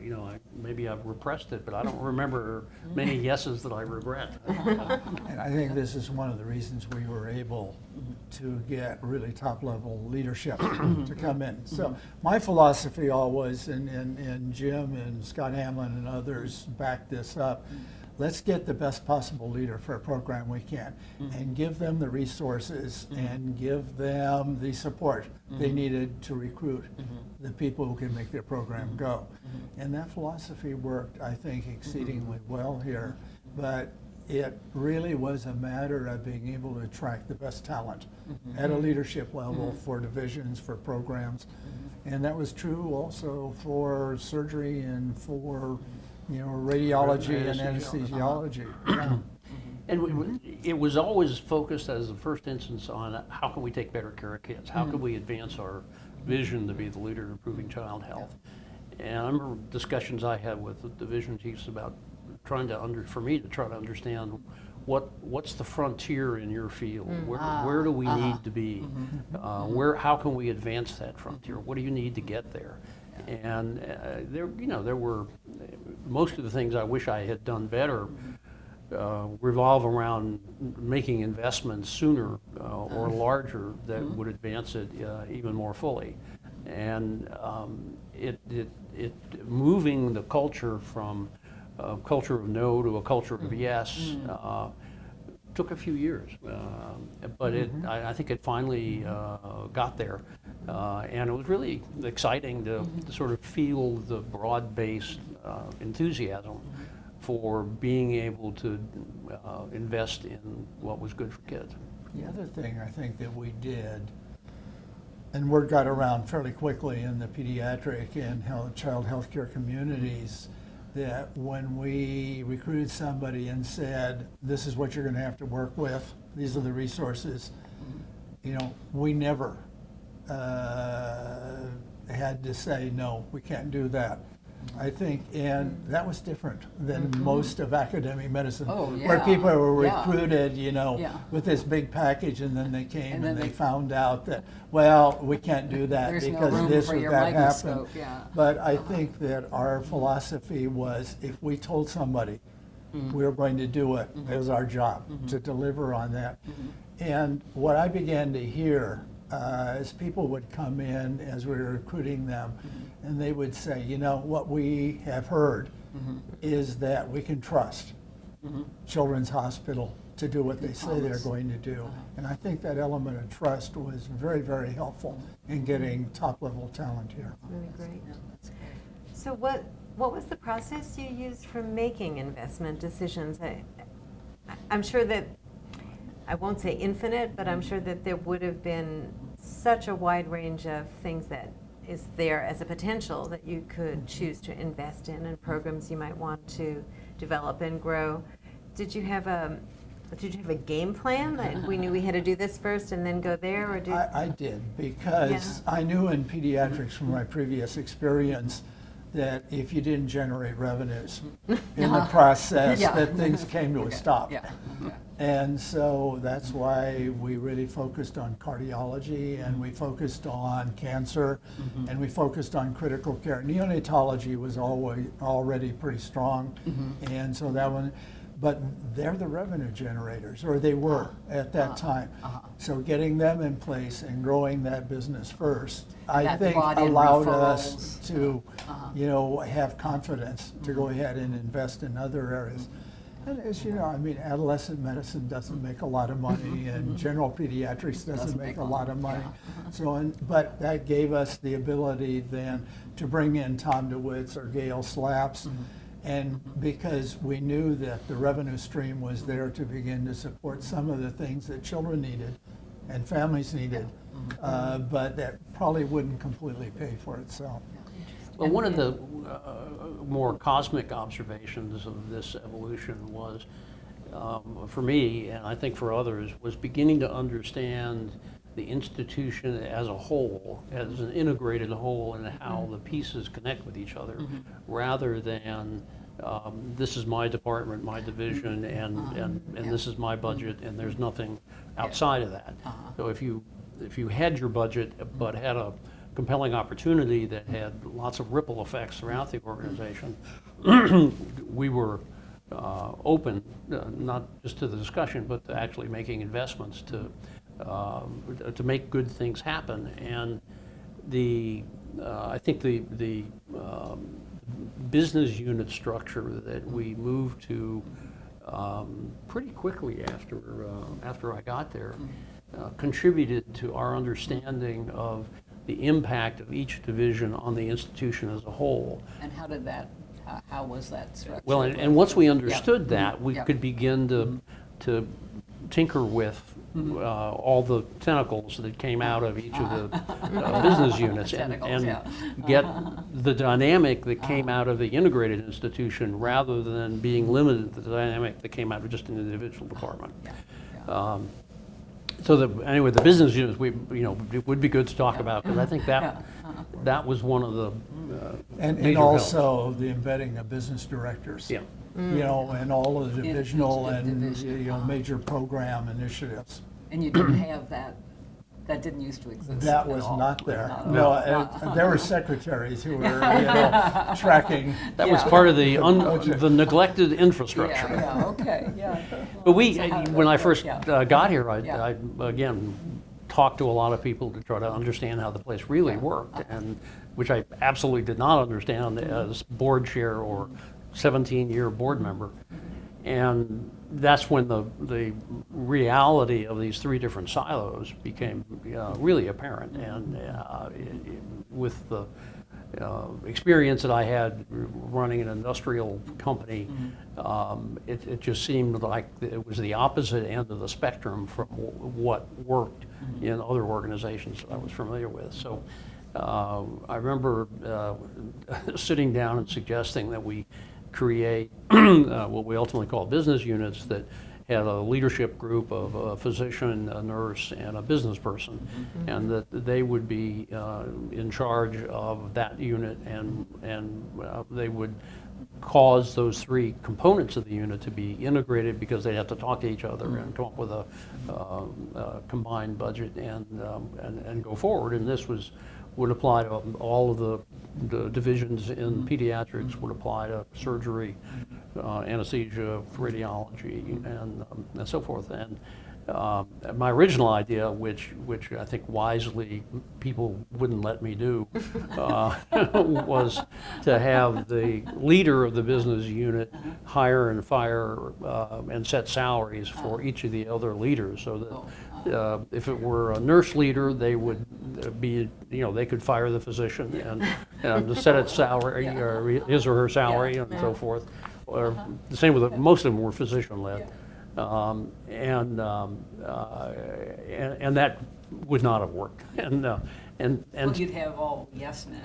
you know, maybe I've repressed it, but I don't remember many yeses that I regret. And I think this is one of the reasons we were able to get really top-level leadership to come in. So my philosophy always, and Jim and Scott Hamlin and others back this up, let's get the best possible leader for a program we can, and give them the resources and give them the support they needed to recruit the people who can make their program go. And that philosophy worked, I think, exceedingly well here. But it really was a matter of being able to attract the best talent at a leadership level for divisions, for programs. And that was true also for surgery and for, you know, radiology and anesthesiology. And it was always focused as the first instance on how can we take better care of kids? How can we advance our vision to be the leader in improving child health? And I remember discussions I had with the division chiefs about trying to for me to try to understand what's the frontier in your field? Where do we need to be? How can we advance that frontier? What do you need to get there? And there were most of the things I wish I had done better revolve around making investments sooner or larger that would advance it even more fully. And it moving the culture from a culture of no to a culture of yes took a few years, but I think it finally got there, and it was really exciting to sort of feel the broad-based enthusiasm for being able to invest in what was good for kids. The other thing I think that we did, and word got around fairly quickly in the pediatric and child healthcare communities, that when we recruited somebody and said, this is what you're going to have to work with, these are the resources, you know, we never had to say, no, we can't do that. I think, and that was different than most of academic medicine, where people were recruited, you know, with this big package, and then they came and they found out that, well, we can't do that because this or that happened. But I think that our philosophy was, if we told somebody we were going to do it, it was our job to deliver on that. And what I began to hear as people would come in as we were recruiting them, and they would say, you know, what we have heard is that we can trust Children's Hospital to do what they say they're going to do. And I think that element of trust was very, very helpful in getting top-level talent here. Really great. So what was the process you used for making investment decisions? I'm sure that, I won't say infinite, but I'm sure that there would have been such a wide range of things that is there as a potential that you could choose to invest in, and programs you might want to develop and grow. Did you have a Did you have a game plan? We knew we had to do this first and then go there, or did? I did, because I knew in pediatrics from my previous experience that if you didn't generate revenues in the process, that things came to a stop. And so that's why we really focused on cardiology, and we focused on cancer, and we focused on critical care. Neonatology was already pretty strong, and so that one, but they're the revenue generators, or they were at that time. So getting them in place and growing that business first, I think allowed us to, you know, have confidence to go ahead and invest in other areas. And as you know, I mean, adolescent medicine doesn't make a lot of money, and general pediatrics doesn't make a lot of money. So, but that gave us the ability then to bring in Tom DeWitt's or Gail Slapp's, and because we knew that the revenue stream was there to begin to support some of the things that children needed and families needed, but that probably wouldn't completely pay for itself. Well, one of the more cosmic observations of this evolution was, for me, and I think for others, was beginning to understand the institution as a whole, as an integrated whole, and how the pieces connect with each other, rather than this is my department, my division, and this is my budget, and there's nothing outside of that. So if you had your budget but had a compelling opportunity that had lots of ripple effects throughout the organization, we were open, not just to the discussion, but to actually making investments to make good things happen. And I think the business unit structure that we moved to pretty quickly after I got there contributed to our understanding of the impact of each division on the institution as a whole. And how did that, how was that structured? Well, and once we understood that, we could begin to tinker with all the tentacles that came out of each of the business units and get the dynamic that came out of the integrated institution, rather than being limited to the dynamic that came out of just an individual department. So anyway, the business units, it would be good to talk about, because I think that was one of the and also the embedding of business directors. You know, and all of the divisional and major program initiatives. And you didn't have that. That didn't used to exist. That was not there. No, there were secretaries who were, tracking. That was part of the neglected infrastructure. But when I first got here, I again talked to a lot of people to try to understand how the place really worked, and which I absolutely did not understand as board chair or 17-year board member. And that's when the reality of these three different silos became really apparent. And with the experience that I had running an industrial company, it just seemed like it was the opposite end of the spectrum from what worked in other organizations that I was familiar with. So I remember sitting down and suggesting that we create what we ultimately call business units that had a leadership group of a physician, a nurse, and a business person, and that they would be in charge of that unit, and they would cause those three components of the unit to be integrated, because they have to talk to each other and come up with a combined budget and go forward. And this would apply to all of the divisions in pediatrics, would apply to surgery, anesthesia, radiology, and so forth. And my original idea, which I think wisely people wouldn't let me do, was to have the leader of the business unit hire and fire and set salaries for each of the other leaders, so that if it were a nurse leader, they would be, they could fire the physician and set its salary, or his or her salary, and so forth. Or the same with most of them were physician-led. And that would not have worked. And you'd have all yes men.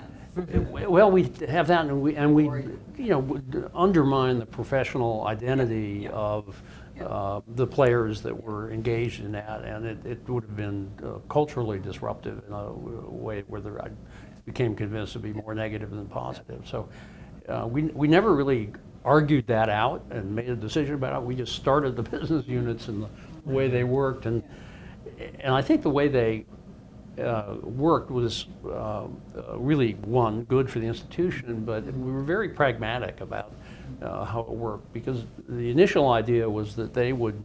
Well, we have that, and we would undermine the professional identity of the players that were engaged in that, and it would have been culturally disruptive in a way where I became convinced to be more negative than positive. So we never really argued that out and made a decision about it. We just started the business units and the way they worked, and I think the way they worked was really, one, good for the institution, but we were very pragmatic about how it worked, because the initial idea was that they would,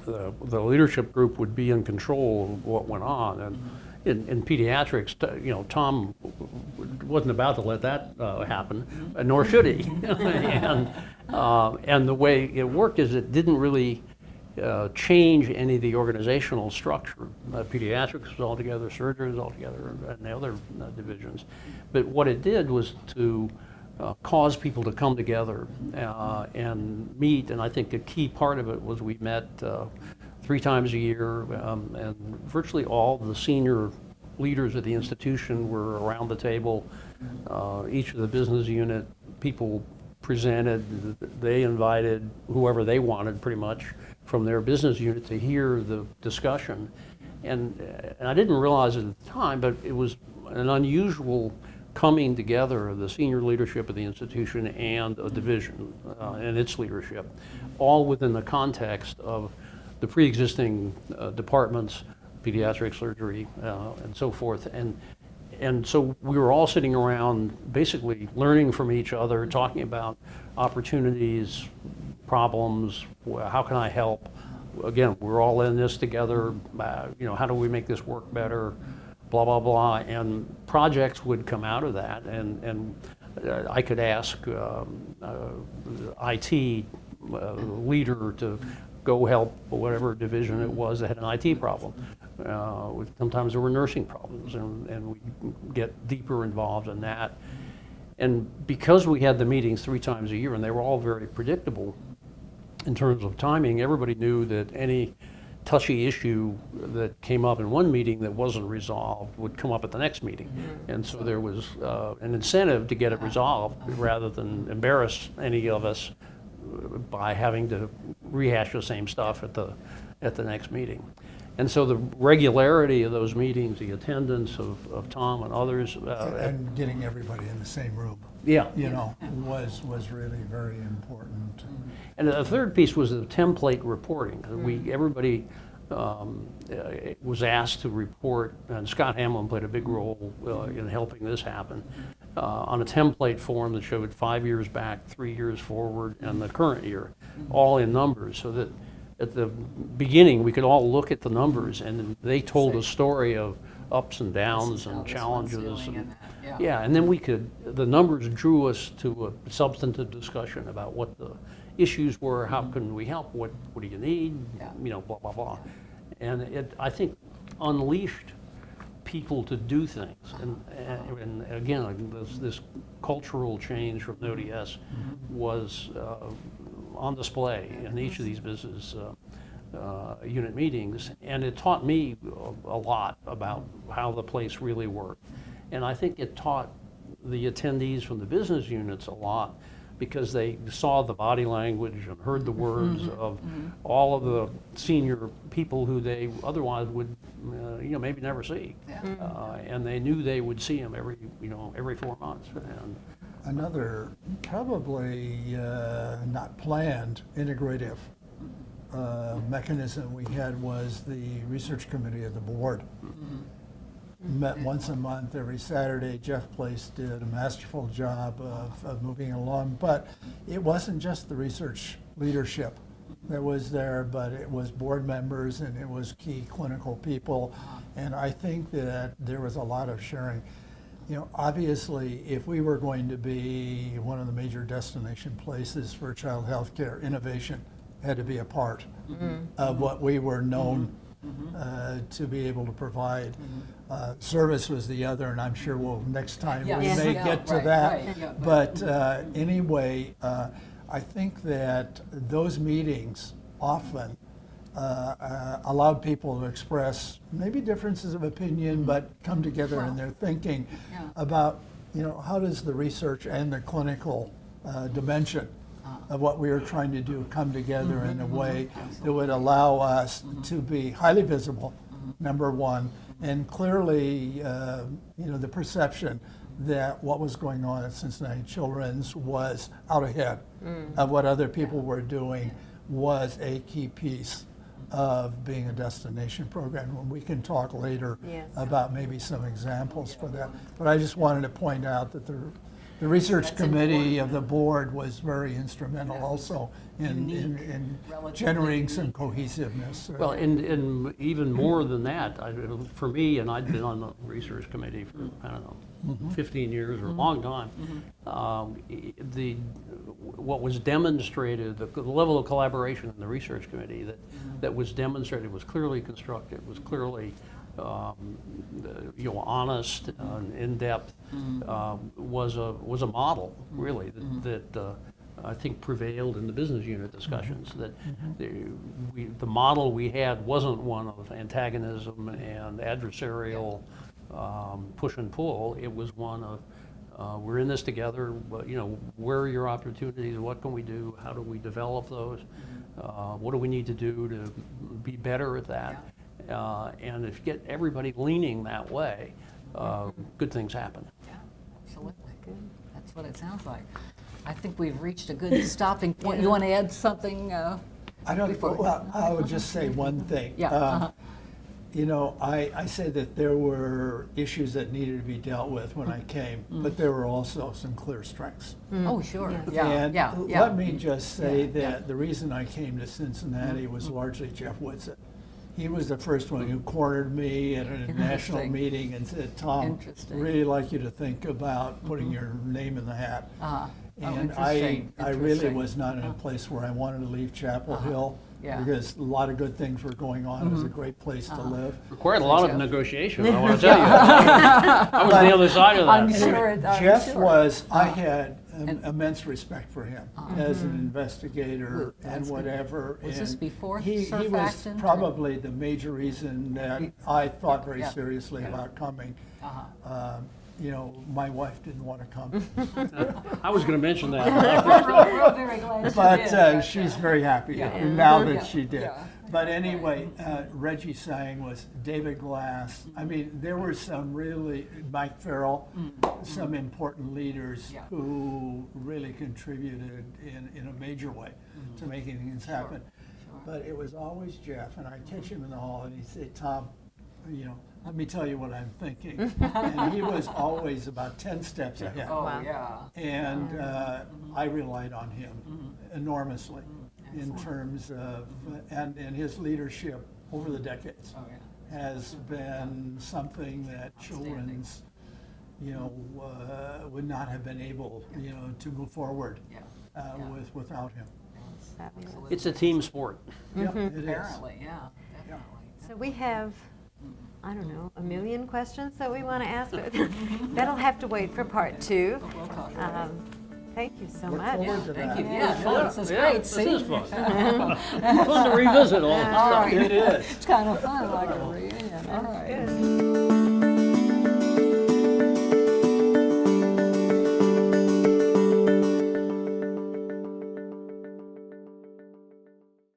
the leadership group would be in control of what went on. And in pediatrics, Tom wasn't about to let that happen, nor should he. And the way it worked is it didn't really change any of the organizational structure. Pediatrics was all together, surgery was all together, and the other divisions. But what it did was to cause people to come together and meet, and I think a key part of it was we met 3 times a year, and virtually all the senior leaders of the institution were around the table. Each of the business unit people presented. They invited whoever they wanted, pretty much, from their business unit to hear the discussion. And I didn't realize it at the time, but it was an unusual coming together of the senior leadership of the institution and a division and its leadership, all within the context of the pre-existing departments, pediatric surgery, and so forth. And so we were all sitting around basically learning from each other, talking about opportunities, problems, how can I help? Again, we're all in this together, how do we make this work better, blah, blah, blah. And projects would come out of that, and I could ask IT leader to go help whatever division it was that had an IT problem. Sometimes there were nursing problems, and we get deeper involved in that. And because we had the meetings 3 times a year, and they were all very predictable in terms of timing, everybody knew that any touchy issue that came up in one meeting that wasn't resolved would come up at the next meeting. And so there was an incentive to get it resolved rather than embarrass any of us by having to rehash the same stuff at the next meeting. And so the regularity of those meetings, the attendance of Tom and others. And getting everybody in the same room. Yeah. Was really very important. And the third piece was the template reporting. Everybody was asked to report, and Scott Hamlin played a big role in helping this happen, on a template form that showed 5 years back, 3 years forward, and the current year, all in numbers, so that at the beginning we could all look at the numbers, and they told a story of ups and downs and challenges. And then the numbers drew us to a substantive discussion about what the issues were, how can we help, what do you need, blah, blah, blah. And it, I think, unleashed people to do things. And again, this cultural change from ODS was on display in each of these business unit meetings, and it taught me a lot about how the place really worked. And I think it taught the attendees from the business units a lot, because they saw the body language and heard the words of all of the senior people who they otherwise would maybe never see. And they knew they would see them every 4 months. And another probably not planned integrative mechanism we had was the research committee of the board. Met once a month, every Saturday. Jeff Place did a masterful job of moving along, but it wasn't just the research leadership that was there, but it was board members and it was key clinical people, and I think that there was a lot of sharing. Obviously, if we were going to be one of the major destination places for child health care, innovation had to be a part of what we were known to be able to provide. Service was the other, and I'm sure next time we may get to that. But anyway, I think that those meetings often allowed people to express maybe differences of opinion, but come together in their thinking about, how does the research and the clinical dimension of what we were trying to do come together in a way that would allow us to be highly visible, number one, and clearly, the perception that what was going on at Cincinnati Children's was out ahead of what other people were doing was a key piece of being a destination program. And we can talk later about maybe some examples for that. But I just wanted to point out that the research committee of the board was very instrumental also in generating some cohesiveness. Well, and even more than that, for me, and I'd been on the research committee for, I don't know, 15 years or a long time, what was demonstrated, the level of collaboration in the research committee that was demonstrated was clearly constructive, was clearly honest, in-depth, was a model, really, that I think prevailed in the business unit discussions. That the model we had wasn't one of antagonism and adversarial push and pull. It was one of we're in this together. But where are your opportunities? What can we do? How do we develop those? What do we need to do to be better at that? And if you get everybody leaning that way, good things happen. Yeah, absolutely. Good. That's what it sounds like. I think we've reached a good stopping point. You want to add something? I would just say one thing. Yeah. I say that there were issues that needed to be dealt with when I came, but there were also some clear strengths. Oh, sure. And Yeah. let me just say that the reason I came to Cincinnati was largely Jeff Woodson. He was the first one who cornered me at a national meeting and said, "Tom, really like you to think about putting your name in the hat." And I really was not in a place where I wanted to leave Chapel Hill because a lot of good things were going on. It was a great place to live. Required a lot of negotiation, I want to tell you. I was on the other side of that. I'm sure. Jeff was, I had immense respect for him as an investigator and whatever. Was this before he was surfactant? probably the major reason that I thought very seriously about coming. My wife didn't want to come. I was going to mention that. We're very glad But she's very happy now that she did. Yeah. But anyway, Reggie Sang was David Glass. I mean, there were some really, Mike Farrell, some important leaders who really contributed in a major way to making things happen. But it was always Jeff, and I'd catch him in the hall and he'd say, "Tom, let me tell you what I'm thinking." And he was always about 10 steps ahead. Oh, yeah. And I relied on him enormously in terms of, and his leadership over the decades has been something that Children's, would not have been able, to move forward without him. It's a team sport. Yeah, it is. Apparently, yeah, definitely. So we have, I don't know, 1 million questions that we want to ask, but that'll have to wait for part 2. We'll talk about it. Thank you so Look much. forward to Thank that. you. Yeah, this is great. This See? is fun. Fun to revisit all this stuff. It is. It's kind of fun, like a reunion. All right. Good.